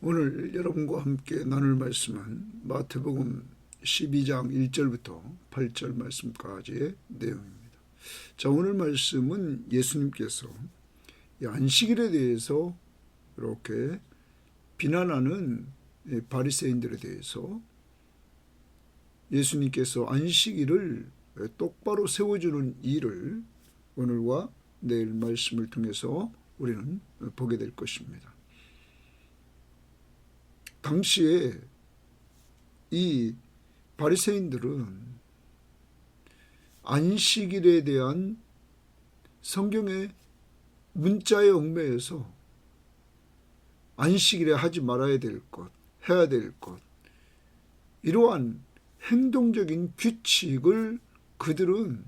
오늘 여러분과 함께 나눌 말씀은 마태복음 12장 1절부터 8절 말씀까지의 내용입니다. 자, 오늘 말씀은 예수님께서 이 안식일에 대해서 이렇게 비난하는 바리새인들에 대해서 예수님께서 안식일을 똑바로 세워주는 일을 오늘과 내일 말씀을 통해서 우리는 보게 될 것입니다. 당시에 이 바리새인들은 안식일에 대한 성경의 문자에 얽매여서 안식일에 하지 말아야 될 것, 해야 될 것, 이러한 행동적인 규칙을 그들은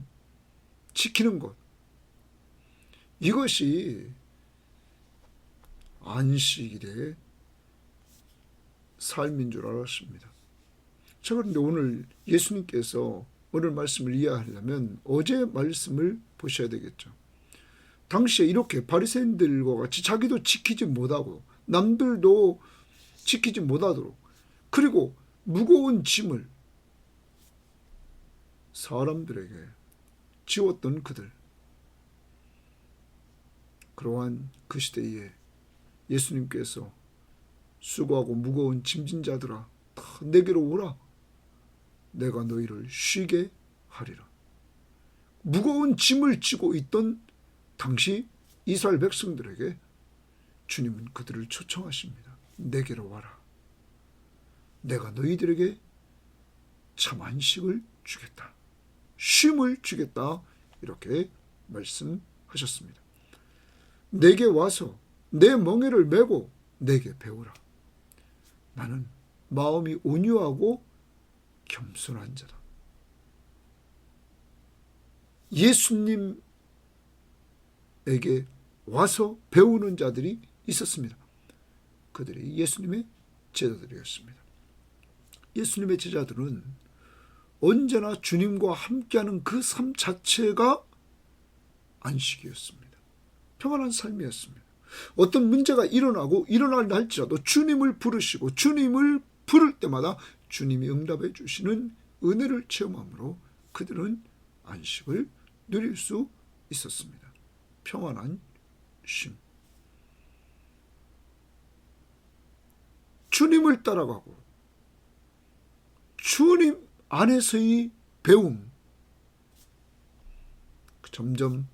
지키는 것, 이것이 안식일의 삶인 줄 알았습니다. 자, 그런데 오늘 예수님께서 오늘 말씀을 이해하려면 어제 말씀을 보셔야 되겠죠. 당시에 이렇게 바리새인들과 같이 자기도 지키지 못하고 남들도 지키지 못하도록, 그리고 무거운 짐을 사람들에게 지웠던 그들, 그러한 그 시대에 예수님께서 수고하고 무거운 짐진 자들아 다 내게로 오라, 내가 너희를 쉬게 하리라. 무거운 짐을 지고 있던 당시 이스라엘 백성들에게 주님은 그들을 초청하십니다. 내게로 와라, 내가 너희들에게 참 안식을 주겠다, 쉼을 주겠다, 이렇게 말씀하셨습니다. 내게 와서 내 멍에를 메고 내게 배우라. 나는 마음이 온유하고 겸손한 자다. 예수님에게 와서 배우는 자들이 있었습니다. 그들이 예수님의 제자들이었습니다. 예수님의 제자들은 언제나 주님과 함께하는 그 삶 자체가 안식이었습니다. 평안한 삶이었습니다. 어떤 문제가 일어나고 일어난다 할지라도 주님을 부르시고 주님을 부를 때마다 주님이 응답해 주시는 은혜를 체험함으로 그들은 안식을 누릴 수 있었습니다. 평안한 쉼. 주님을 따라가고 주님 안에서의 배움, 점점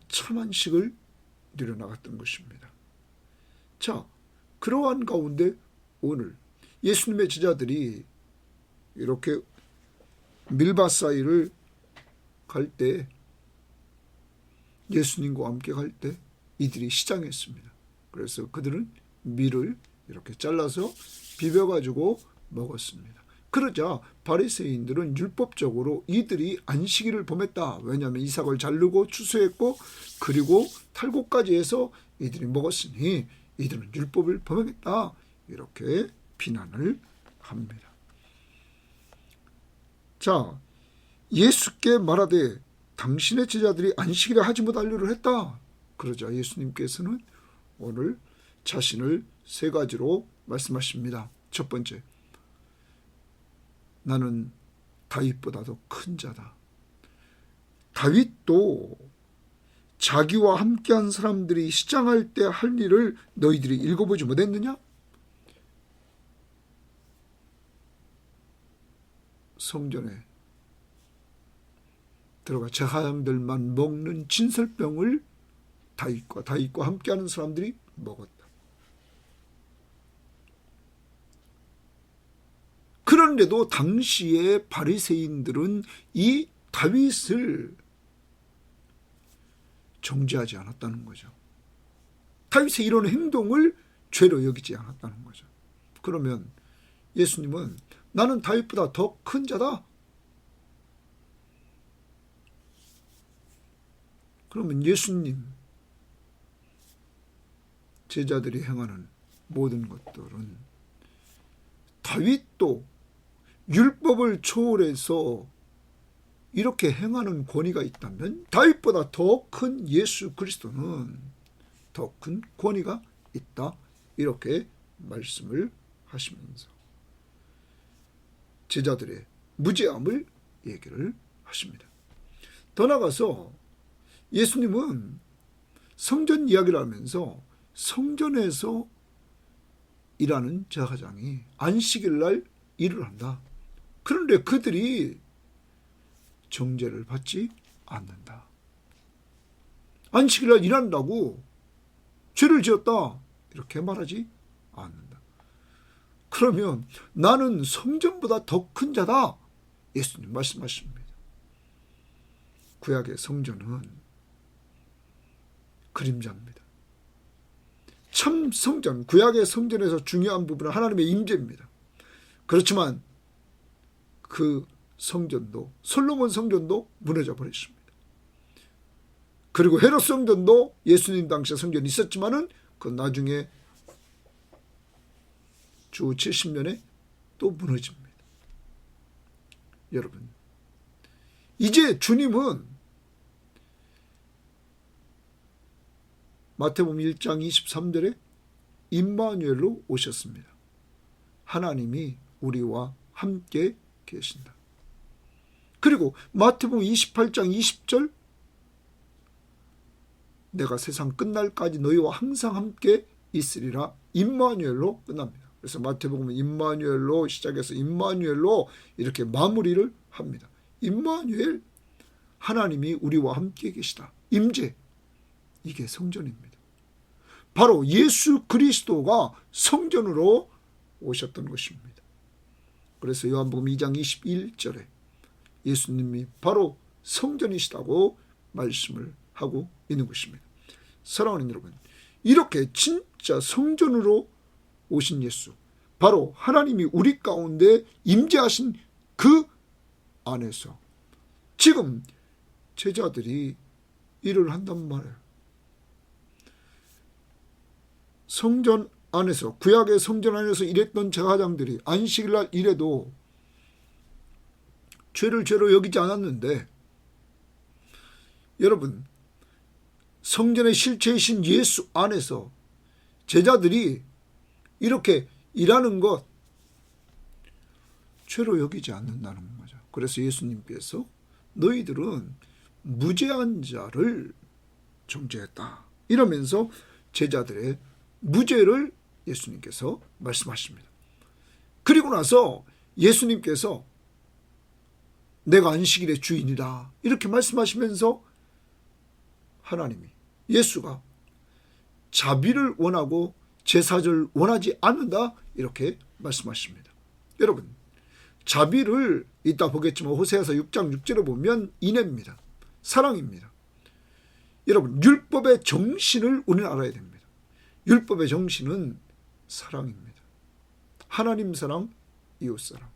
참 안식을 누려나갔던 것입니다. 자, 그러한 가운데 오늘 예수님의 제자들이 이렇게 밀밭 사이를 갈 때, 예수님과 함께 갈 때 이들이 시장했습니다. 그래서 그들은 밀을 이렇게 잘라서 비벼가지고 먹었습니다. 그러자 바리새인들은 율법적으로 이들이 안식일을 범했다. 왜냐하면 이삭을 자르고 추수했고 그리고 탈곡까지 해서 이들이 먹었으니 이들은 율법을 범했다, 이렇게 비난을 합니다. 자, 예수께 말하되 당신의 제자들이 안식일에 하지 못할 일을 했다. 그러자 예수님께서는 오늘 자신을 세 가지로 말씀하십니다. 첫 번째, 나는 다윗보다도 큰 자다. 다윗도 자기와 함께한 사람들이 시장할 때 할 일을 너희들이 읽어보지 못했느냐? 성전에 들어가 제사장들만 먹는 진설병을 다윗과 함께하는 사람들이 먹었다. 그런데도 당시의 바리새인들은 이 다윗을 정죄하지 않았다는 거죠. 다윗의 이런 행동을 죄로 여기지 않았다는 거죠. 그러면 예수님은 나는 다윗보다 더 큰 자다. 그러면 예수님 제자들이 행하는 모든 것들은 다윗도 율법을 초월해서 이렇게 행하는 권위가 있다면 다윗보다 더 큰 예수 그리스도는 더 큰 권위가 있다, 이렇게 말씀을 하시면서 제자들의 무죄함을 얘기를 하십니다. 더 나아가서 예수님은 성전 이야기를 하면서 성전에서 일하는 제사장이 안식일 날 일을 한다. 그런데 그들이 정죄를 받지 않는다. 안식일 날 일한다고 죄를 지었다 이렇게 말하지 않는다. 그러면 나는 성전보다 더 큰 자다. 예수님 말씀하십니다. 구약의 성전은 그림자입니다. 참 성전, 구약의 성전에서 중요한 부분은 하나님의 임재입니다. 그렇지만 그 성전도, 솔로몬 성전도 무너져 버렸습니다. 그리고 헤롯 성전도 예수님 당시에 성전이 있었지만은 그 나중에 주 70년에 또 무너집니다. 여러분, 이제 주님은 마태복음 1장 23절에 임마누엘로 오셨습니다. 하나님이 우리와 함께 계신다. 그리고 마태복음 28장 20절 내가 세상 끝날까지 너희와 항상 함께 있으리라 임마누엘로 끝납니다. 그래서 마태복음은 임마누엘로 시작해서 임마누엘로 이렇게 마무리를 합니다. 임마누엘, 하나님이 우리와 함께 계시다. 임재, 이게 성전입니다. 바로 예수 그리스도가 성전으로 오셨던 것입니다. 그래서 요한복음 2장 21절에 예수님이 바로 성전이시다고 말씀을 하고 있는 것입니다. 사랑하는 여러분, 이렇게 진짜 성전으로 오신 예수, 바로 하나님이 우리 가운데 임재하신 그 안에서 지금 제자들이 일을 한단 말이에요. 성전 안에서, 구약의 성전 안에서 일했던 제사장들이 안식일날 일해도 죄를 죄로 여기지 않았는데, 여러분, 성전의 실체이신 예수 안에서 제자들이 이렇게 일하는 것 죄로 여기지 않는다는 거죠. 그래서 예수님께서 너희들은 무죄한 자를 정죄했다 이러면서 제자들의 무죄를 예수님께서 말씀하십니다. 그리고 나서 예수님께서 내가 안식일의 주인이다 이렇게 말씀하시면서 하나님이, 예수가 자비를 원하고 제사를 원하지 않는다 이렇게 말씀하십니다. 여러분, 자비를 이따 보겠지만 호세아서 6장 6절에 보면 인애입니다. 사랑입니다. 여러분, 율법의 정신을 우리는 알아야 됩니다. 율법의 정신은 사랑입니다. 하나님 사랑, 이웃 사랑.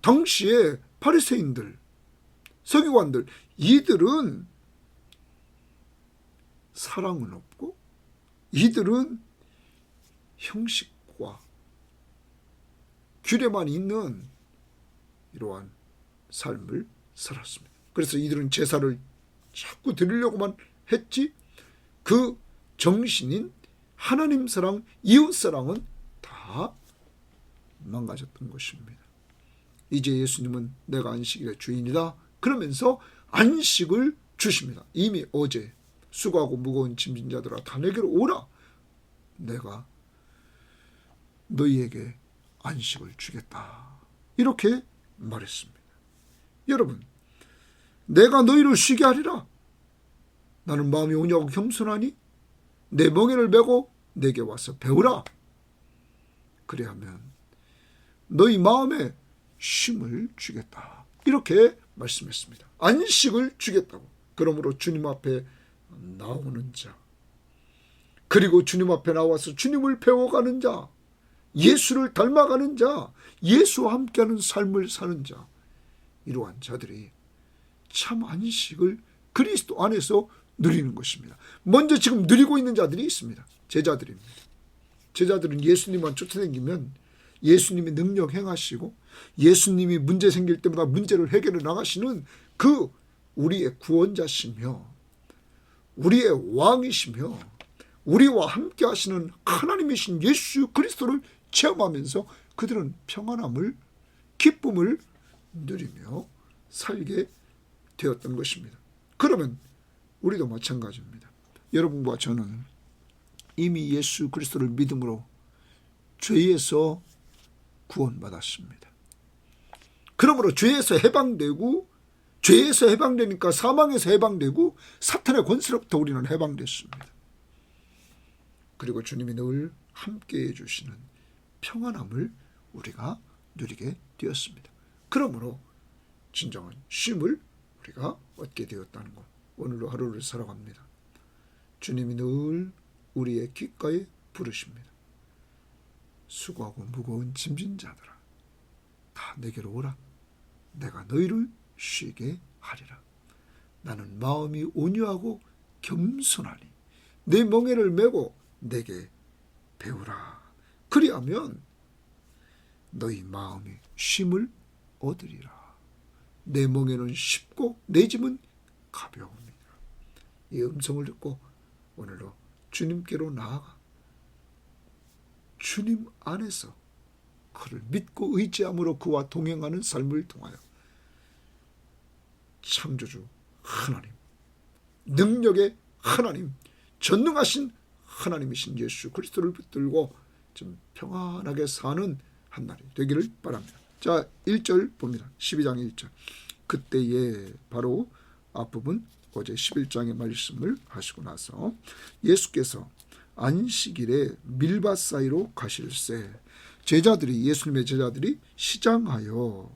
당시에 바리새인들, 서기관들, 이들은 사랑은 없고 이들은 형식과 규례만 있는 이러한 삶을 살았습니다. 그래서 이들은 제사를 자꾸 드리려고만 했지 그 정신인 하나님 사랑, 이웃 사랑은 다 망가졌던 것입니다. 이제 예수님은 내가 안식일의 주인이다 그러면서 안식을 주십니다. 이미 어제 수고하고 무거운 짐진 자들아 다 내게로 오라, 내가 너희에게 안식을 주겠다 이렇게 말했습니다. 여러분, 내가 너희를 쉬게 하리라. 나는 마음이 온유하고 겸손하니 내 멍에를 메고 내게 와서 배우라. 그래야면 너희 마음에 쉼을 주겠다 이렇게 말씀했습니다. 안식을 주겠다고. 그러므로 주님 앞에 나오는 자, 그리고 주님 앞에 나와서 주님을 배워가는 자, 예수를 닮아가는 자, 예수와 함께하는 삶을 사는 자, 이러한 자들이 참 안식을 그리스도 안에서 누리는 것입니다. 먼저 지금 누리고 있는 자들이 있습니다. 제자들입니다. 제자들은 예수님만 쫓아다니면 예수님이 능력 행하시고 예수님이 문제 생길 때마다 문제를 해결해 나가시는 그 우리의 구원자시며 우리의 왕이시며 우리와 함께 하시는 하나님이신 예수 그리스도를 체험하면서 그들은 평안함을, 기쁨을 누리며 살게 되었던 것입니다. 그러면 우리도 마찬가지입니다. 여러분과 저는 이미 예수 그리스도를 믿음으로 죄에서 구원받았습니다. 그러므로 죄에서 해방되고, 죄에서 해방되니까 사망에서 해방되고 사탄의 권세로부터 우리는 해방됐습니다. 그리고 주님이 늘 함께해 주시는 평안함을 우리가 누리게 되었습니다. 그러므로 진정한 쉼을 우리가 얻게 되었다는 것, 오늘로 하루를 살아갑니다. 주님이 늘 우리의 귓가에 부르십니다. 수고하고 무거운 짐진 자들아, 다 내게로 오라. 내가 너희를 쉬게 하리라. 나는 마음이 온유하고 겸손하니 내 멍에를 메고 내게 배우라. 그리하면 너희 마음이 쉼을 얻으리라. 내 멍에는 쉽고 내 짐은 가벼웁니다. 이 음성을 듣고 오늘도 주님께로 나아가 주님 안에서 그를 믿고 의지함으로 그와 동행하는 삶을 통하여 창조주 하나님, 능력의 하나님, 전능하신 하나님이신 예수 그리스도를 붙들고 좀 평안하게 사는 한 날이 되기를 바랍니다. 자, 1절 봅니다. 12장 1절. 그때에 바로 앞부분 어제 11장의 말씀을 하시고 나서 예수께서 안식일에 밀밭 사이로 가실새 제자들이, 예수님의 제자들이 시장하여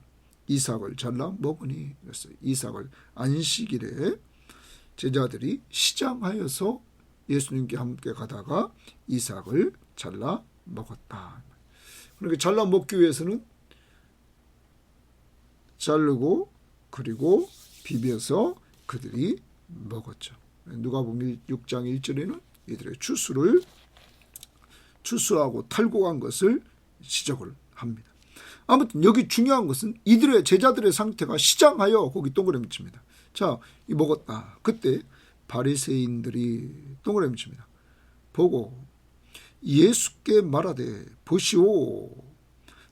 이삭을 잘라 먹으니, 그랬어요. 이삭을 안식일에 제자들이 시장하여서 예수님께 함께 가다가 이삭을 잘라 먹었다. 그러니까 잘라 먹기 위해서는 자르고 그리고 비벼서 그들이 먹었죠. 누가복음 6장 1절에는 이들의 추수하고 탈곡한 것을 지적을 합니다. 아무튼 여기 중요한 것은 이들의 제자들의 상태가 시장하여, 거기 동그라미 칩니다. 자, 이 먹었다. 그때 바리새인들이 동그라미 칩니다. 보고 예수께 말하되 보시오,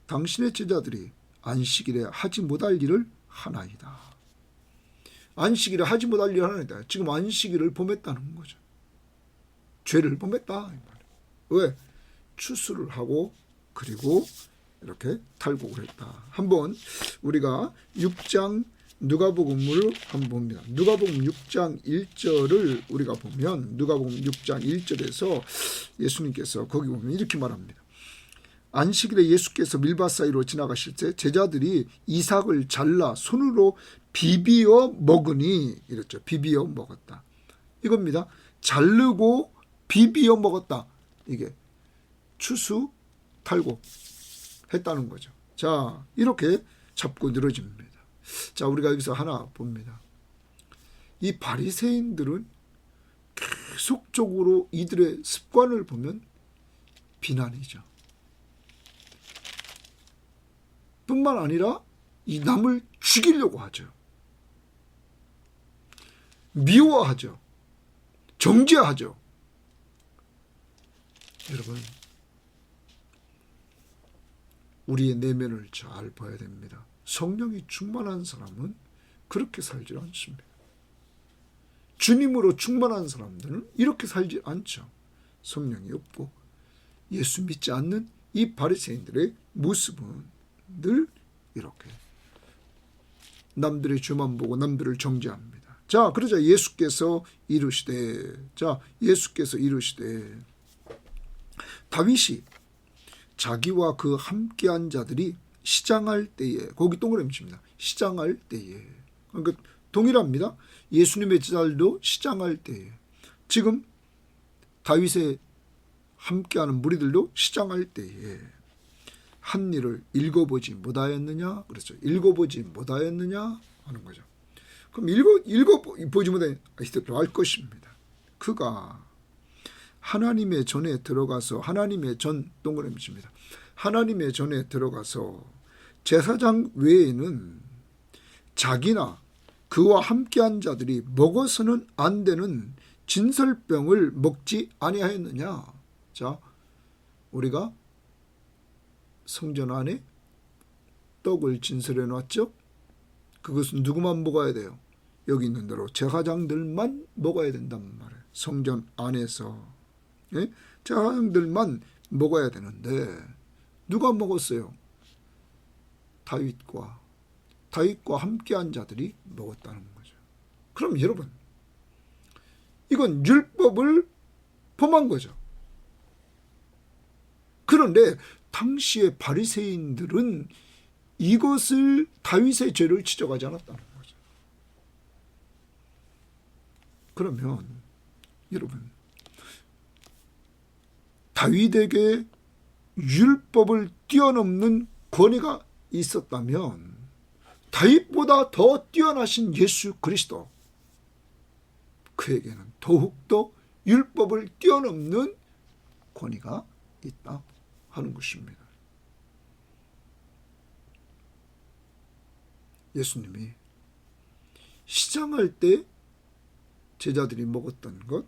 당신의 제자들이 안식일에 하지 못할 일을 하나이다. 안식일에 하지 못할 일을 하나이다. 지금 안식일을 범했다는 거죠. 죄를 범했다. 왜? 추수를 하고 그리고 이렇게 탈곡을 했다. 한번 우리가 6장 누가복음을 한번 봅니다. 누가복음 6장 1절을 우리가 보면, 누가복음 6장 1절에서 예수님께서 거기 보면 이렇게 말합니다. 안식일에 예수께서 밀밭 사이로 지나가실 때 제자들이 이삭을 잘라 손으로 비비어 먹으니, 이랬죠. 비비어 먹었다. 이겁니다. 자르고 비비어 먹었다. 이게 추수 탈곡 했다는 거죠. 자, 이렇게 잡고 늘어집니다. 자, 우리가 여기서 하나 봅니다. 이 바리새인들은 계속적으로 이들의 습관을 보면 비난이죠. 뿐만 아니라 이 남을 죽이려고 하죠. 미워하죠. 정죄하죠. 여러분, 우리의 내면을 잘 봐야 됩니다. 성령이 충만한 사람은 그렇게 살지 않습니다. 주님으로 충만한 사람들은 이렇게 살지 않죠. 성령이 없고 예수 믿지 않는 이 바리새인들의 모습은 늘 이렇게 남들의 죄만 보고 남들을 정죄합니다. 자, 그러자 예수께서 이르시되, 다윗이 자기와 그 함께한 자들이 시장할 때에, 거기 동그라미 칩니다. 시장할 때에. 그러니까 동일합니다. 예수님의 제자들도 시장할 때에. 지금 다윗의 함께하는 무리들도 시장할 때에 한 일을 읽어보지 못하였느냐? 그렇죠. 읽어보지 못하였느냐? 하는 거죠. 그럼 읽어보지 못하였느냐? 알 것입니다. 그가 하나님의 전에 들어가서, 하나님의 전 동그라미 칩니다. 하나님의 전에 들어가서 제사장 외에는 자기나 그와 함께한 자들이 먹어서는 안 되는 진설병을 먹지 아니하였느냐. 자, 우리가 성전 안에 떡을 진설해 놨죠. 그것은 누구만 먹어야 돼요? 여기 있는 대로 제사장들만 먹어야 된단 말이에요. 성전 안에서. 예? 제사장들만 먹어야 되는데 누가 먹었어요? 다윗과 함께한 자들이 먹었다는 거죠. 그럼 여러분, 이건 율법을 범한 거죠. 그런데 당시의 바리새인들은 이것을 다윗의 죄를 지적하지 않았다는 거죠. 그러면 여러분, 다윗에게 율법을 뛰어넘는 권위가 있었다면 다윗보다 더 뛰어나신 예수 그리스도, 그에게는 더욱더 율법을 뛰어넘는 권위가 있다 하는 것입니다. 예수님이 시장할 때 제자들이 먹었던 것,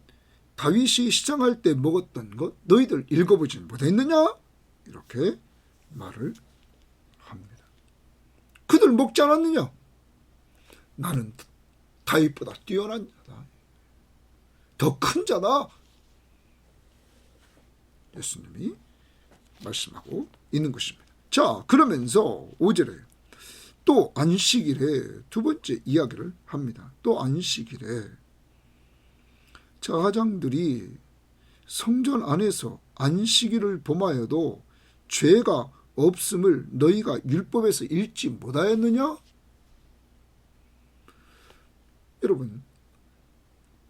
다윗이 시장할 때 먹었던 것 너희들 읽어보지 못했느냐? 이렇게 말을 합니다. 그들 먹지 않았느냐? 나는 다윗보다 뛰어난 자다, 더 큰 자다, 예수님이 말씀하고 있는 것입니다. 자, 그러면서 5절에 또 안식일에 두 번째 이야기를 합니다. 또 안식일에 제사장들이 성전 안에서 안식일을 범하여도 죄가 없음을 너희가 율법에서 읽지 못하였느냐? 여러분,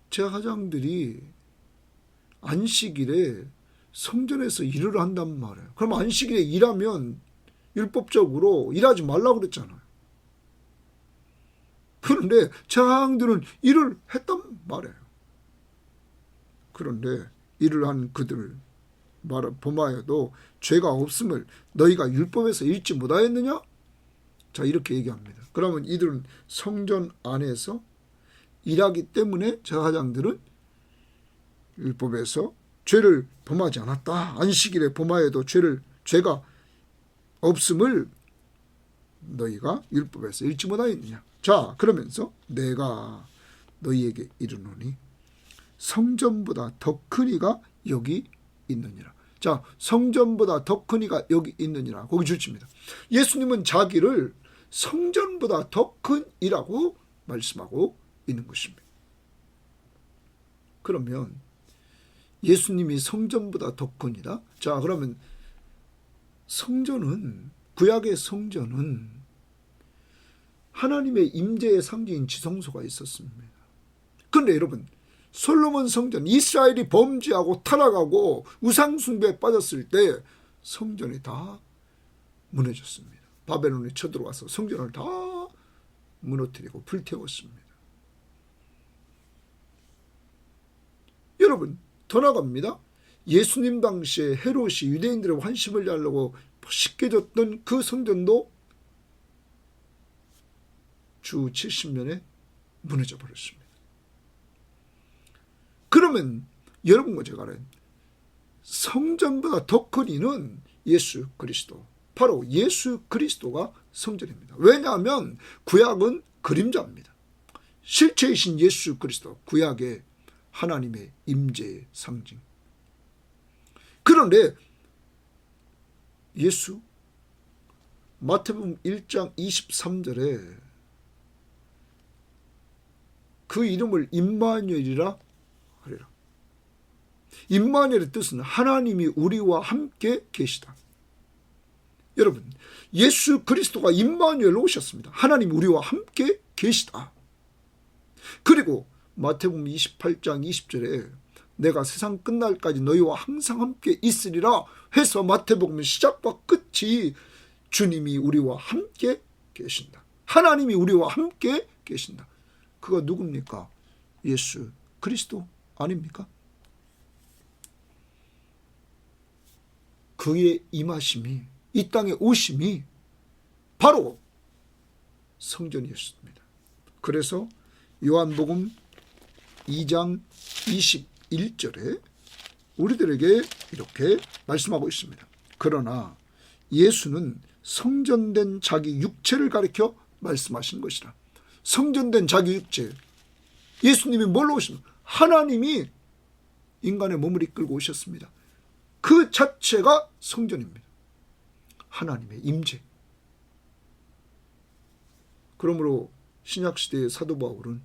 제사장들이 안식일에 성전에서 일을 한단 말이에요. 그럼 안식일에 일하면 율법적으로 일하지 말라고 그랬잖아요. 그런데 제사장들은 일을 했단 말이에요. 그런데 일을 한 그들을 범하여도 죄가 없음을 너희가 율법에서 읽지 못하였느냐? 자, 이렇게 얘기합니다. 그러면 이들은 성전 안에서 일하기 때문에 제사장들은 율법에서 죄를 범하지 않았다. 안식일에 범하여도 죄가 없음을 너희가 율법에서 읽지 못하였느냐? 자, 그러면서 내가 너희에게 이르노니 성전보다 더 큰 이가 여기 있느니라. 자, 성전보다 더 큰 이가 여기 있느니라. 거기 줄칩니다. 예수님은 자기를 성전보다 더 큰 이라고 말씀하고 있는 것입니다. 그러면 예수님이 성전보다 더 큰이다? 자, 그러면 성전은, 구약의 성전은 하나님의 임재의 상징인 지성소가 있었습니다. 그런데 여러분, 솔로몬 성전, 이스라엘이 범죄하고 타락하고 우상숭배에 빠졌을 때 성전이 다 무너졌습니다. 바벨론이 쳐들어와서 성전을 다 무너뜨리고 불태웠습니다. 여러분, 더 나갑니다. 예수님 당시에 헤롯이 유대인들의 환심을 내려고 쉽게 줬던 그 성전도 주 70년에 무너져 버렸습니다. 그러면 여러분과 제가 아는 성전보다 더 큰 이는 예수 그리스도, 바로 예수 그리스도가 성전입니다. 왜냐하면 구약은 그림자입니다. 실체이신 예수 그리스도, 구약의 하나님의 임재의 상징. 그런데 예수, 마태복음 1장 23절에 그 이름을 임마누엘이라 하리라. 임마누엘의 뜻은 하나님이 우리와 함께 계시다. 여러분, 예수 그리스도가 임마누엘로 오셨습니다. 하나님이 우리와 함께 계시다. 그리고 마태복음 28장 20절에 내가 세상 끝날까지 너희와 항상 함께 있으리라 해서 마태복음 시작과 끝이 주님이 우리와 함께 계신다. 하나님이 우리와 함께 계신다. 그가 누굽니까? 예수 그리스도 아닙니까? 그의 임하심이, 이 땅에 오심이 바로 성전이었습니다. 그래서 요한복음 2장 21절에 우리들에게 이렇게 말씀하고 있습니다. 그러나 예수는 성전된 자기 육체를 가리켜 말씀하신 것이라. 성전된 자기 육체. 예수님이 뭘로 오십니까? 하나님이 인간의 몸을 이끌고 오셨습니다. 그 자체가 성전입니다. 하나님의 임재. 그러므로 신약시대의 사도 바울은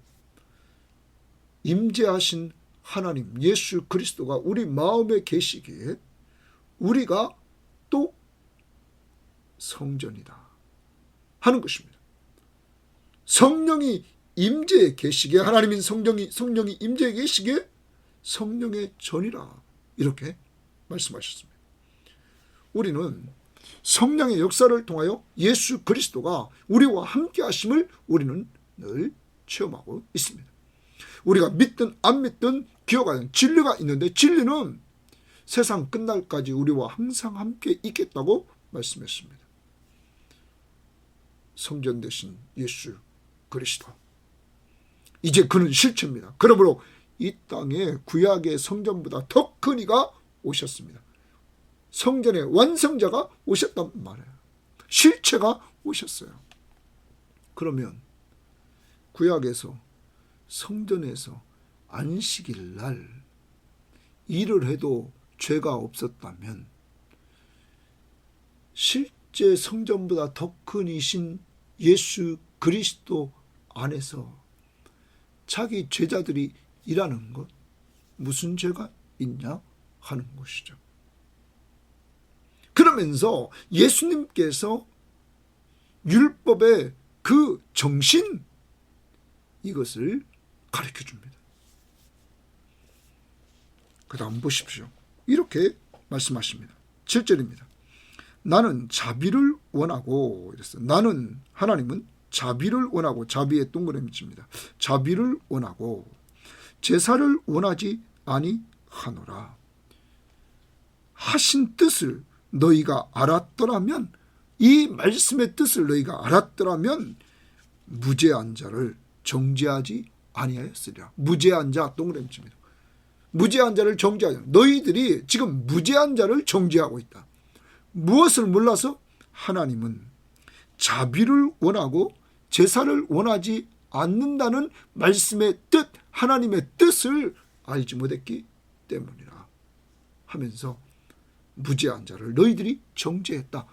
임재하신 하나님 예수 그리스도가 우리 마음에 계시기에 우리가 또 성전이다 하는 것입니다. 성령이 임재에 계시기에, 하나님인 성령이 임재에 계시기에 성령의 전이라 이렇게 말씀하셨습니다. 우리는 성령의 역사를 통하여 예수 그리스도가 우리와 함께 하심을 우리는 늘 체험하고 있습니다. 우리가 믿든 안 믿든 기억하는 진리가 있는데, 진리는 세상 끝날까지 우리와 항상 함께 있겠다고 말씀했습니다. 성전 되신 예수 그리스도, 이제 그는 실체입니다. 그러므로 이 땅에 구약의 성전보다 더 큰 이가 오셨습니다. 성전의 완성자가 오셨단 말이에요. 실체가 오셨어요. 그러면 구약에서 성전에서 안식일 날 일을 해도 죄가 없었다면, 실제 성전보다 더 큰 이신 예수 그리스도 안에서 자기 제자들이 일하는 것, 무슨 죄가 있냐 하는 것이죠. 그러면서 예수님께서 율법의 그 정신, 이것을 가르쳐 줍니다. 그 다음 보십시오. 이렇게 말씀하십니다. 7절입니다. 나는 자비를 원하고, 이랬어요. 나는, 하나님은 자비를 원하고, 자비의 동그라미 칩니다. 자비를 원하고 제사를 원하지 아니하노라. 하신 뜻을 너희가 알았더라면, 이 말씀의 뜻을 너희가 알았더라면 무죄한 자를 정죄하지 아니하였으리라. 무죄한 자 동그라미 칩니다. 무죄한 자를 정죄하지. 너희들이 지금 무죄한 자를 정죄하고 있다. 무엇을 몰라서? 하나님은 자비를 원하고 제사를 원하지 않는다는 말씀의 뜻, 하나님의 뜻을 알지 못했기 때문이라 하면서 무죄한 자를 너희들이 정죄했다.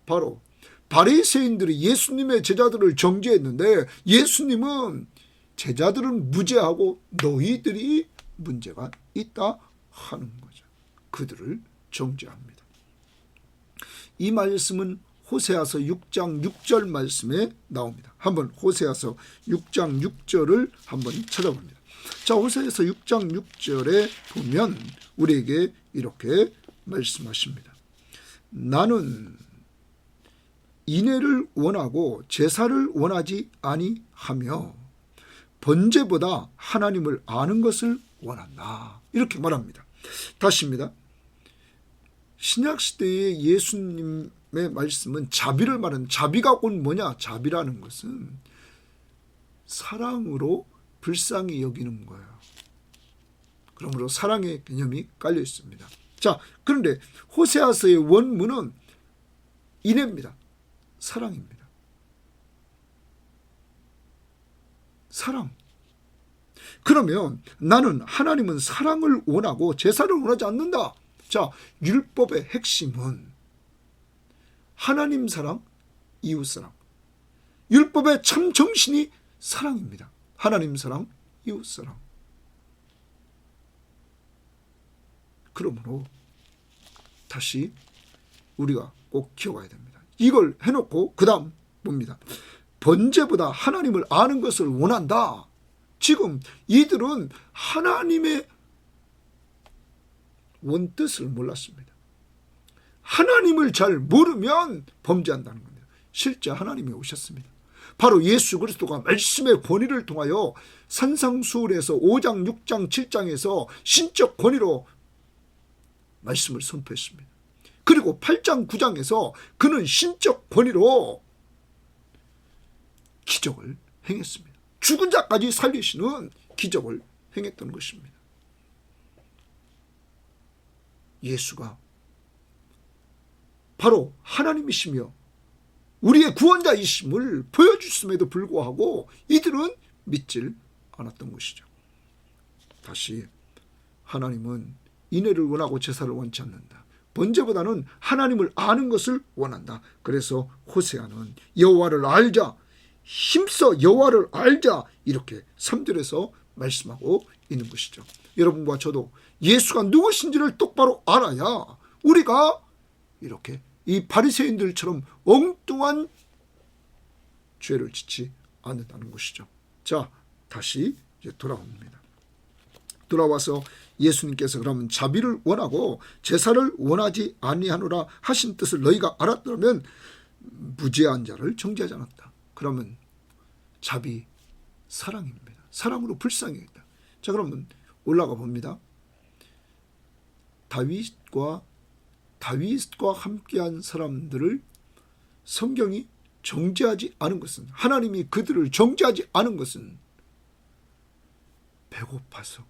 바로 바리새인들이 예수님의 제자들을 정죄했는데, 예수님은 제자들은 무죄하고 너희들이 문제가 있다 하는 거죠. 그들을 정죄합니다. 이 말씀은 호세아서 6장 6절 말씀에 나옵니다. 한번 호세아서 6장 6절을 한번 찾아봅니다. 자, 호세아서 6장 6절에 보면 우리에게 이렇게 말씀하십니다. 나는 인애를 원하고 제사를 원하지 아니하며 번제보다 하나님을 아는 것을 원한다. 이렇게 말합니다. 다시입니다. 신약시대의 예수님의 말씀은 자비를 말하는, 자비가 곧 뭐냐? 자비라는 것은 사랑으로 불쌍히 여기는 거예요. 그러므로 사랑의 개념이 깔려 있습니다. 자, 그런데 호세아서의 원문은 인애입니다. 사랑입니다. 사랑. 그러면 나는, 하나님은 사랑을 원하고 제사를 원하지 않는다. 자, 율법의 핵심은 하나님 사랑, 이웃 사랑. 율법의 참 정신이 사랑입니다. 하나님 사랑, 이웃 사랑. 그러므로 다시 우리가 꼭 기억해야 됩니다. 이걸 해놓고 그 다음 봅니다. 번제보다 하나님을 아는 것을 원한다. 지금 이들은 하나님의 원뜻을 몰랐습니다. 하나님을 잘 모르면 범죄한다는 겁니다. 실제 하나님이 오셨습니다. 바로 예수 그리스도가 말씀의 권위를 통하여 산상수훈에서 5장, 6장, 7장에서 신적 권위로 말씀을 선포했습니다. 그리고 8장, 9장에서 그는 신적 권위로 기적을 행했습니다. 죽은 자까지 살리시는 기적을 행했던 것입니다. 예수가 바로 하나님이시며 우리의 구원자이심을 보여주심에도 불구하고 이들은 믿질 않았던 것이죠. 다시 하나님은 인애를 원하고 제사를 원치 않는다. 번제보다는 하나님을 아는 것을 원한다. 그래서 호세아는 여호와를 알자, 힘써 여호와를 알자, 이렇게 3절에서 말씀하고 있는 것이죠. 여러분과 저도 예수가 누구신지를 똑바로 알아야 우리가 이렇게 이 바리새인들처럼 엉뚱한 죄를 짓지 않는다는 것이죠. 자, 다시 이제 돌아옵니다. 돌아와서 예수님께서 그러면 자비를 원하고 제사를 원하지 아니하노라 하신 뜻을 너희가 알았다면 무죄한 자를 정죄하지 않았다. 그러면 자비, 사랑입니다. 사랑으로 불쌍히 했다. 자, 그러면 올라가 봅니다. 다윗과 함께한 사람들을 성경이 정죄하지 않은 것은, 하나님이 그들을 정죄하지 않은 것은 배고파서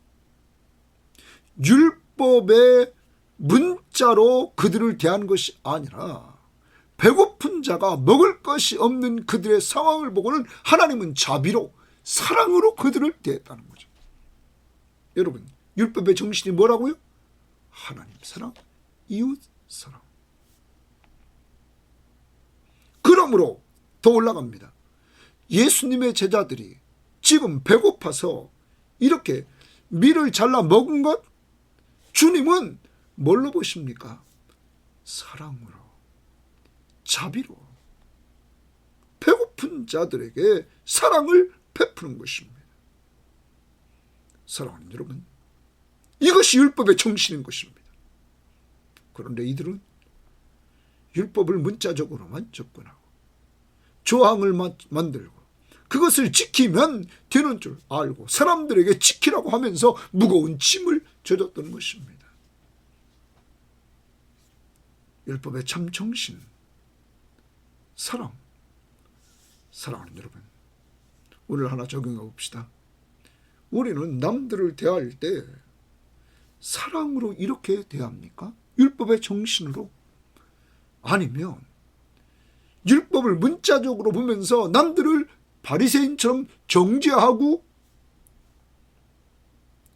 율법의 문자로 그들을 대한 것이 아니라 배고픈 자가 먹을 것이 없는 그들의 상황을 보고는 하나님은 자비로, 사랑으로 그들을 대했다는 거죠. 여러분, 율법의 정신이 뭐라고요? 하나님 사랑, 이웃 사랑. 그러므로 더 올라갑니다. 예수님의 제자들이 지금 배고파서 이렇게 밀을 잘라 먹은 것, 주님은 뭘로 보십니까? 사랑으로, 자비로 배고픈 자들에게 사랑을 베푸는 것입니다. 사랑하는 여러분, 이것이 율법의 정신인 것입니다. 그런데 이들은 율법을 문자적으로만 접근하고 조항을 만들고 그것을 지키면 되는 줄 알고 사람들에게 지키라고 하면서 무거운 짐을 져줬던 것입니다. 율법의 참 정신, 사랑하는 여러분, 오늘 하나 적용해 봅시다. 우리는 남들을 대할 때 사랑으로 이렇게 대합니까? 율법의 정신으로? 아니면 율법을 문자적으로 보면서 남들을 바리새인처럼 정죄하고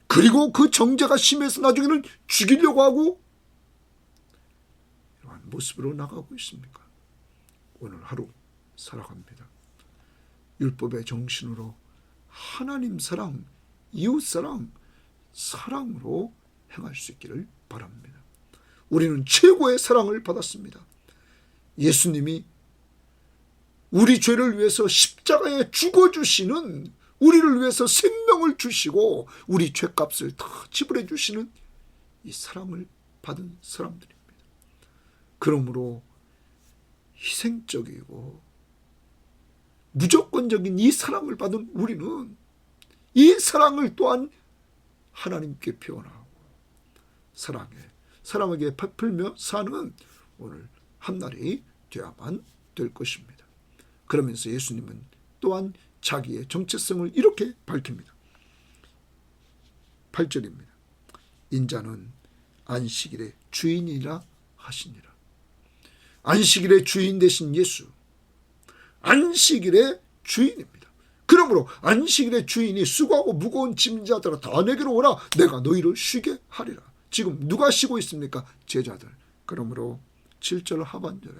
그리고 그 정죄가 심해서 나중에는 죽이려고 하고 이러한 모습으로 나가고 있습니까? 오늘 하루 살아갑니다. 율법의 정신으로 하나님 사랑, 이웃 사랑, 사랑으로 행할 수 있기를 바랍니다. 우리는 최고의 사랑을 받았습니다. 예수님이 우리 죄를 위해서 십자가에 죽어주시는, 우리를 위해서 생명을 주시고 우리 죄값을 다 지불해 주시는 이 사랑을 받은 사람들입니다. 그러므로 희생적이고 무조건적인 이 사랑을 받은 우리는 이 사랑을 또한 하나님께 표현하고 사랑에게 베풀며 사는 오늘 한날이 되어야만 될 것입니다. 그러면서 예수님은 또한 자기의 정체성을 이렇게 밝힙니다. 8절입니다. 인자는 안식일의 주인이라 하시니라. 안식일의 주인 되신 예수, 안식일의 주인입니다. 그러므로 안식일의 주인이 수고하고 무거운 짐자들아 다 내게로 오라, 내가 너희를 쉬게 하리라. 지금 누가 쉬고 있습니까? 제자들. 그러므로 7절 하반절에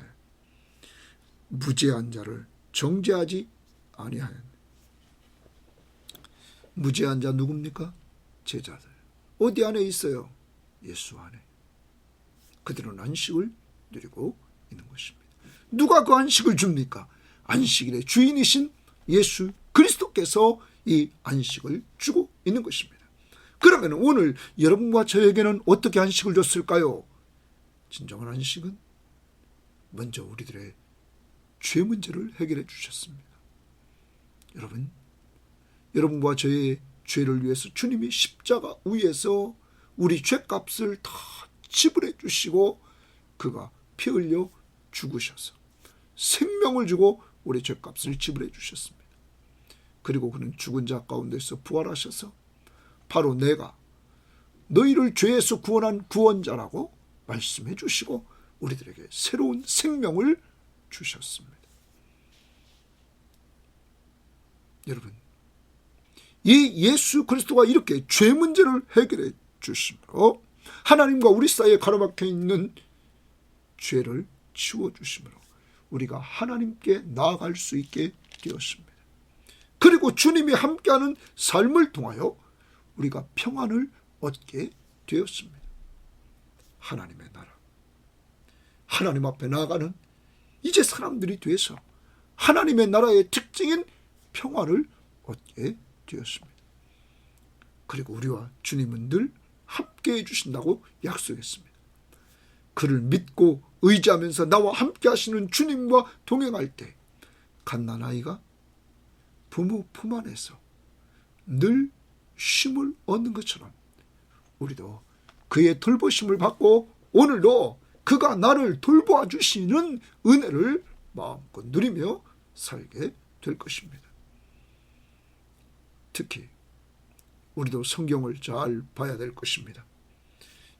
무죄한 자를 정죄하지 아니하였네. 무죄한 자 누굽니까? 제자들. 어디 안에 있어요? 예수 안에. 그들은 안식을 누리고 있는 것입니다. 누가 그 안식을 줍니까? 안식일의 주인이신 예수 그리스도께서 이 안식을 주고 있는 것입니다. 그러면 오늘 여러분과 저에게는 어떻게 안식을 줬을까요? 진정한 안식은 먼저 우리들의 죄 문제를 해결해 주셨습니다. 여러분과 저의 죄를 위해서 주님이 십자가 위에서 우리 죄값을 다 지불해 주시고 그가 피 흘려 죽으셔서 생명을 주고 우리 죄값을 지불해 주셨습니다. 그리고 그는 죽은 자 가운데서 부활하셔서 바로 내가 너희를 죄에서 구원한 구원자라고 말씀해 주시고 우리들에게 새로운 생명을 주셨습니다. 여러분, 이 예수 그리스도가 이렇게 죄 문제를 해결해 주심으로 하나님과 우리 사이에 가로막혀 있는 죄를 치워주심으로 우리가 하나님께 나아갈 수 있게 되었습니다. 그리고 주님이 함께하는 삶을 통하여 우리가 평안을 얻게 되었습니다. 하나님의 나라, 하나님 앞에 나아가는 이제 사람들이 돼서 하나님의 나라의 특징인 평화를 얻게 되었습니다. 그리고 우리와 주님은 늘 함께해 주신다고 약속했습니다. 그를 믿고 의지하면서 나와 함께 하시는 주님과 동행할 때 갓난아이가 부모 품 안에서 늘 쉼을 얻는 것처럼 우리도 그의 돌보심을 받고 오늘도 그가 나를 돌보아 주시는 은혜를 마음껏 누리며 살게 될 것입니다. 특히 우리도 성경을 잘 봐야 될 것입니다.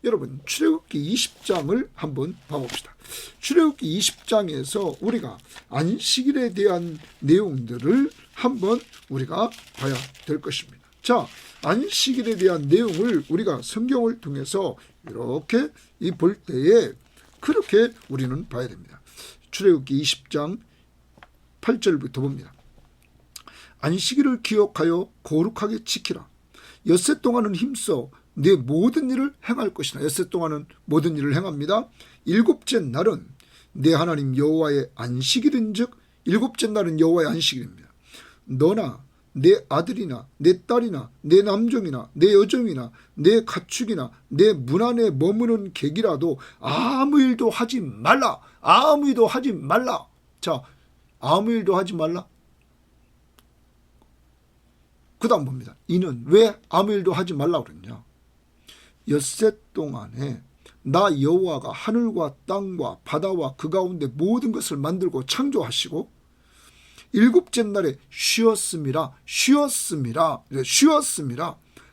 여러분, 출애굽기 20장을 한번 봐봅시다. 출애굽기 20장에서 우리가 안식일에 대한 내용들을 한번 우리가 봐야 될 것입니다. 자, 안식일에 대한 내용을 우리가 성경을 통해서 이렇게 볼 때에 그렇게 우리는 봐야 됩니다. 출애굽기 20장 8절부터 봅니다. 안식일을 기억하여 거룩하게 지키라. 엿새 동안은 힘써 내 모든 일을 행할 것이나 엿새 동안은 모든 일을 행합니다. 일곱째 날은 내 하나님 여호와의 안식일인즉 일곱째 날은 여호와의 안식일입니다. 너나 내 아들이나 내 딸이나 내 남종이나 내 여종이나 내 가축이나 내 문 안에 머무는 객이라도 아무 일도 하지 말라. 아무 일도 하지 말라. 자, 아무 일도 하지 말라. 그 다음 봅니다. 이는 왜 아무 일도 하지 말라 그러냐. 엿새 동안에 나 여호와가 하늘과 땅과 바다와 그 가운데 모든 것을 만들고 창조하시고 일곱째 날에 쉬었음이라.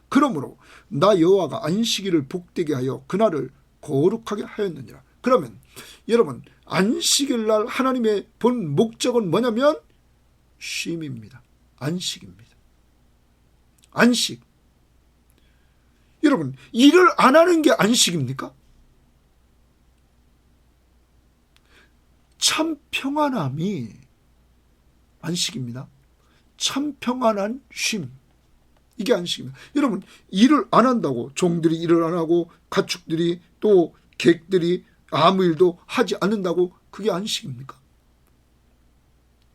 그러므로 나 여호와가 안식일을 복되게 하여 그날을 거룩하게 하였느니라. 그러면 여러분, 안식일 날 하나님의 본 목적은 뭐냐면 쉼입니다. 안식입니다. 안식. 여러분, 일을 안 하는 게 안식입니까? 참 평안함이 안식입니다. 참 평안한 쉼. 이게 안식입니다. 여러분, 일을 안 한다고 종들이 일을 안 하고 가축들이 또 객들이 아무 일도 하지 않는다고 그게 안식입니까?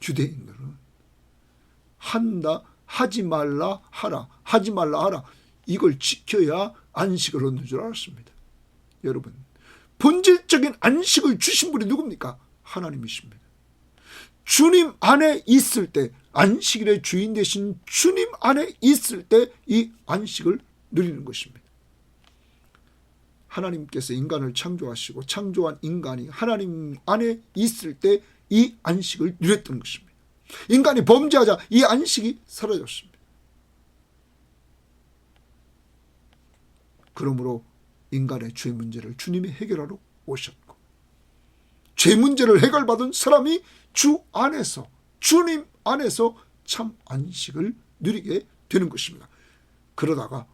유대인들은 한다, 하지 말라 하라, 하지 말라 하라. 이걸 지켜야 안식을 얻는 줄 알았습니다. 여러분, 본질적인 안식을 주신 분이 누굽니까? 하나님이십니다. 주님 안에 있을 때, 안식일의 주인 되신 주님 안에 있을 때 이 안식을 누리는 것입니다. 하나님께서 인간을 창조하시고 창조한 인간이 하나님 안에 있을 때 이 안식을 누렸던 것입니다. 인간이 범죄하자 이 안식이 사라졌습니다. 그러므로 인간의 죄 문제를 주님이 해결하러 오셨고, 죄 문제를 해결받은 사람이 주 안에서, 주님 안에서 참 안식을 누리게 되는 것입니다. 그러다가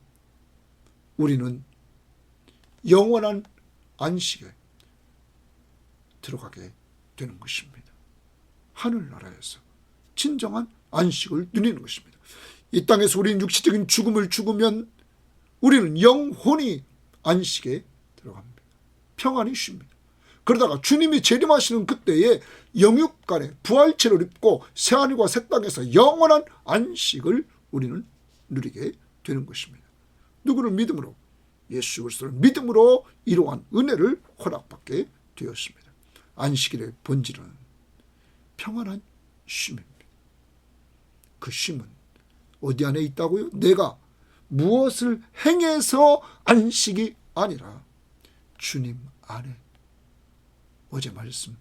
우리는 영원한 안식에 들어가게 되는 것입니다. 하늘나라에서 진정한 안식을 누리는 것입니다. 이 땅에서 우리는 육체적인 죽음을 죽으면 우리는 영혼이 안식에 들어갑니다. 평안히 쉽니다. 그러다가 주님이 재림하시는 그때에 영육간에 부활체를 입고 새하늘과 새 땅에서 영원한 안식을 우리는 누리게 되는 것입니다. 누구를 믿음으로? 예수 그리스도를 믿음으로 이러한 은혜를 허락받게 되었습니다. 안식일의 본질은 평안한 쉼입니다. 그 쉼은 어디 안에 있다고요? 내가 무엇을 행해서 안식이 아니라 주님 안에. 어제 말씀,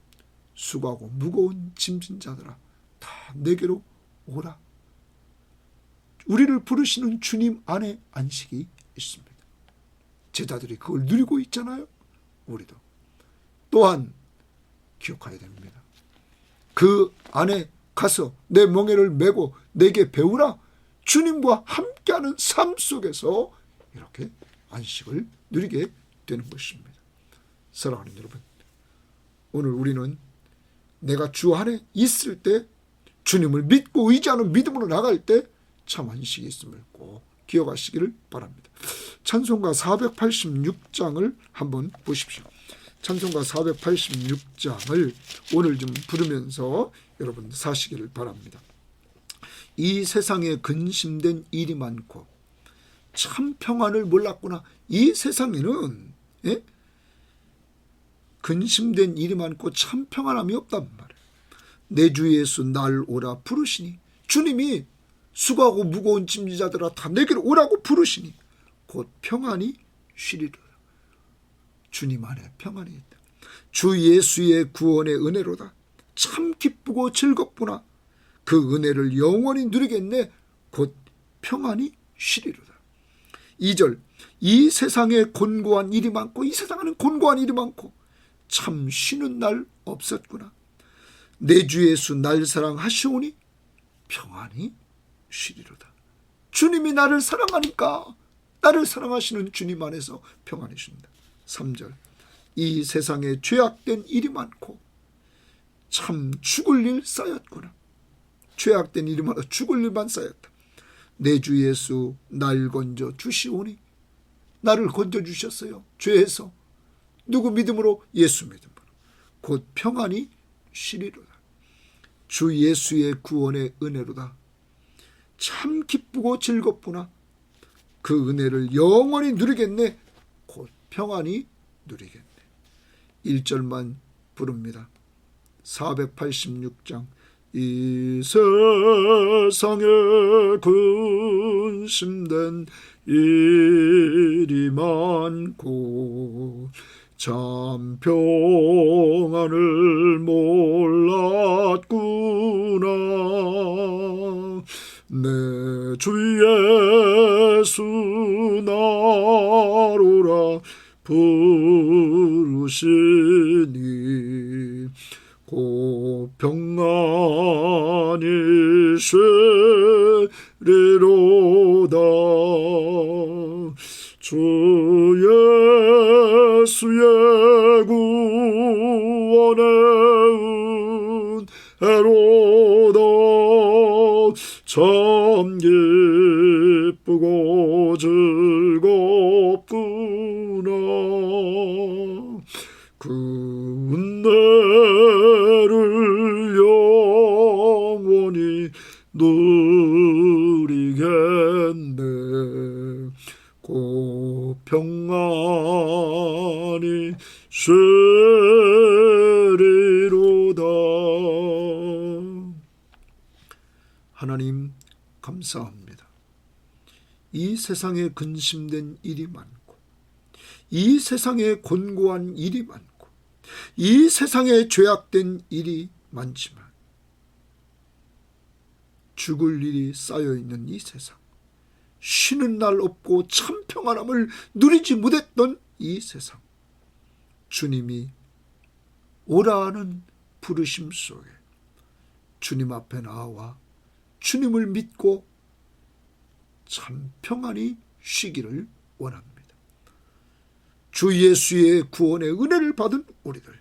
수고하고 무거운 짐진 자들아 다 내게로 오라. 우리를 부르시는 주님 안에 안식이 있습니다. 제자들이 그걸 누리고 있잖아요. 우리도 또한 기억해야 됩니다. 그 안에 가서 내 멍에를 메고 내게 배우라. 주님과 함께하는 삶 속에서 이렇게 안식을 누리게 되는 것입니다. 사랑하는 여러분, 오늘 우리는 내가 주 안에 있을 때, 주님을 믿고 의지하는 믿음으로 나갈 때 참 안식이 있음을 꼭 기억하시기를 바랍니다. 찬송가 486장을 한번 보십시오. 찬송가 486장을 오늘 좀 부르면서 여러분 사시기를 바랍니다. 이 세상에 근심된 일이 많고 참 평안을 몰랐구나. 이 세상에는 근심된 일이 많고 참 평안함이 없단 말이에요. 내 주 예수 날 오라 부르시니, 주님이 수고하고 무거운 짐지자들아 다 내게로 오라고 부르시니 곧 평안이 쉬리라. 주님 안에 평안이 있다. 주 예수의 구원의 은혜로다. 참 기쁘고 즐겁구나. 그 은혜를 영원히 누리겠네. 곧 평안이 쉬리로다. 2절, 이 세상에 곤고한 일이 많고, 이 세상에는 곤고한 일이 많고 참 쉬는 날 없었구나. 내 주 예수 날 사랑하시오니 평안이 쉬리로다. 주님이 나를 사랑하니까, 나를 사랑하시는 주님 안에서 평안이 쉰다. 3절, 이 세상에 죄악된 일이 많고 참 죽을 일 쌓였구나. 죄악된 일이 많아 죽을 일만 쌓였다. 내 주 예수 날 건져 주시오니, 나를 건져 주셨어요. 죄에서. 누구 믿음으로? 예수 믿음으로. 곧 평안이 쉬리로다. 주 예수의 구원의 은혜로다. 참 기쁘고 즐겁구나. 그 은혜를 영원히 누리겠네. 곧 평안이 누리겠네. 1절만 부릅니다. 486장. 이 세상에 근심된 일이 많고 참 평안을 몰랐구나. 내 주 예수 나로라 부르시니 곧 평안이 쉬리로다. 주 예수의 구원의 은혜로다. 참 기쁘고 즐겁구나. 그 은혜를 영원히 누리겠네. 곧 평안이 쉬리로다. 하나님 감사합니다. 이 세상에 근심된 일이 많고, 이 세상에 곤고한 일이 많고, 이 세상에 죄악된 일이 많지만 죽을 일이 쌓여있는 이 세상, 쉬는 날 없고 참 평안함을 누리지 못했던 이 세상, 주님이 오라는 부르심 속에 주님 앞에 나와 주님을 믿고 참 평안히 쉬기를 원합니다. 주 예수의 구원의 은혜를 받은 우리들,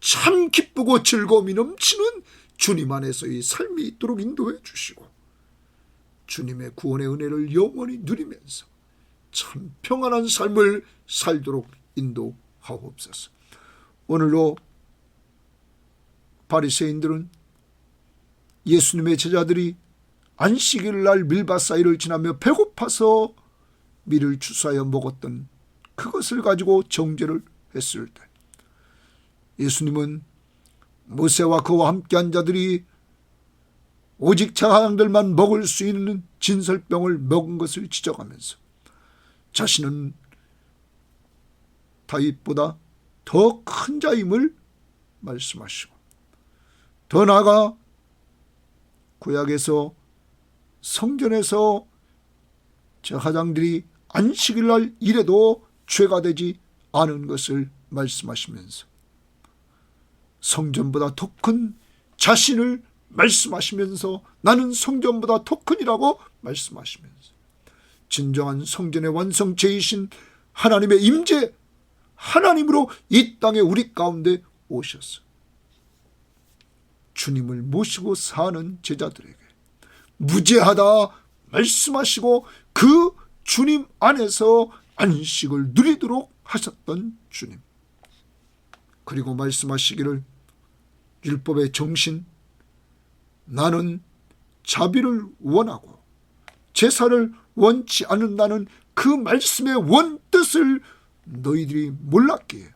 참 기쁘고 즐거움이 넘치는 주님 안에서의 삶이 있도록 인도해 주시고, 주님의 구원의 은혜를 영원히 누리면서 참 평안한 삶을 살도록 인도하옵소서. 오늘도 바리새인들은 예수님의 제자들이 안식일 날 밀밭 사이를 지나며 배고파서 밀을 주사여 먹었던 그것을 가지고 정죄를 했을 때, 예수님은 모세와 그와 함께한 자들이 오직 제사장들만 먹을 수 있는 진설병을 먹은 것을 지적하면서 자신은 다윗보다 더 큰 자임을 말씀하시고, 더 나아가 구약에서 성전에서 제사장들이 안식일날 일해도 죄가 되지 않은 것을 말씀하시면서 성전보다 더 큰 자신을 말씀하시면서 나는 성전보다 더 큰이라고 말씀하시면서 진정한 성전의 완성체이신 하나님의 임재, 하나님으로 이 땅에 우리 가운데 오셨어. 주님을 모시고 사는 제자들에게 무죄하다 말씀하시고 그 주님 안에서 안식을 누리도록 하셨던 주님. 그리고 말씀하시기를 율법의 정신, 나는 자비를 원하고 제사를 원치 않는다는 그 말씀의 원뜻을 너희들이 몰랐기에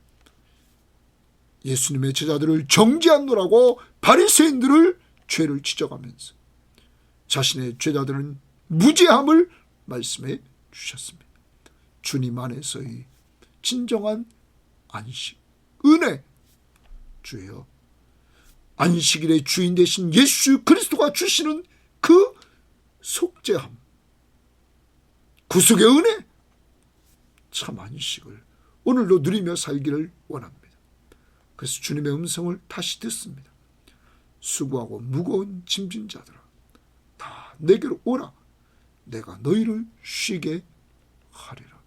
예수님의 제자들을 정죄하노라고 바리새인들을 죄를 지적하면서 자신의 제자들은 무죄함을 말씀해 주셨습니다. 주님 안에서의 진정한 안식, 은혜, 주여 안식일의 주인 되신 예수 그리스도가 주시는 그 속죄함, 구속의 은혜, 참 안식을 오늘도 누리며 살기를 원합니다. 그래서 주님의 음성을 다시 듣습니다. 수고하고 무거운 짐진 자들아 다 내게로 오라. 내가 너희를 쉬게 하리라.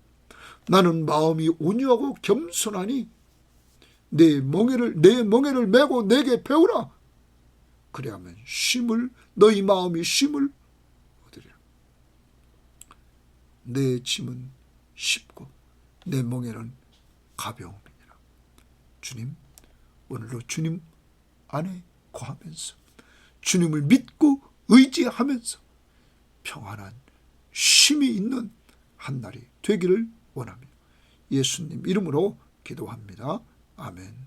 나는 마음이 온유하고 겸손하니 내 멍에를 메고 내게 배우라. 그래야만 너희 마음이 쉼을 얻으리라. 내 짐은 쉽고 내 멍에는 가벼움이니라. 주님, 오늘도 주님 안에 거하면서 주님을 믿고 의지하면서 평안한 쉼이 있는 한 날이 되기를 원합니다. 예수님 이름으로 기도합니다. 아멘.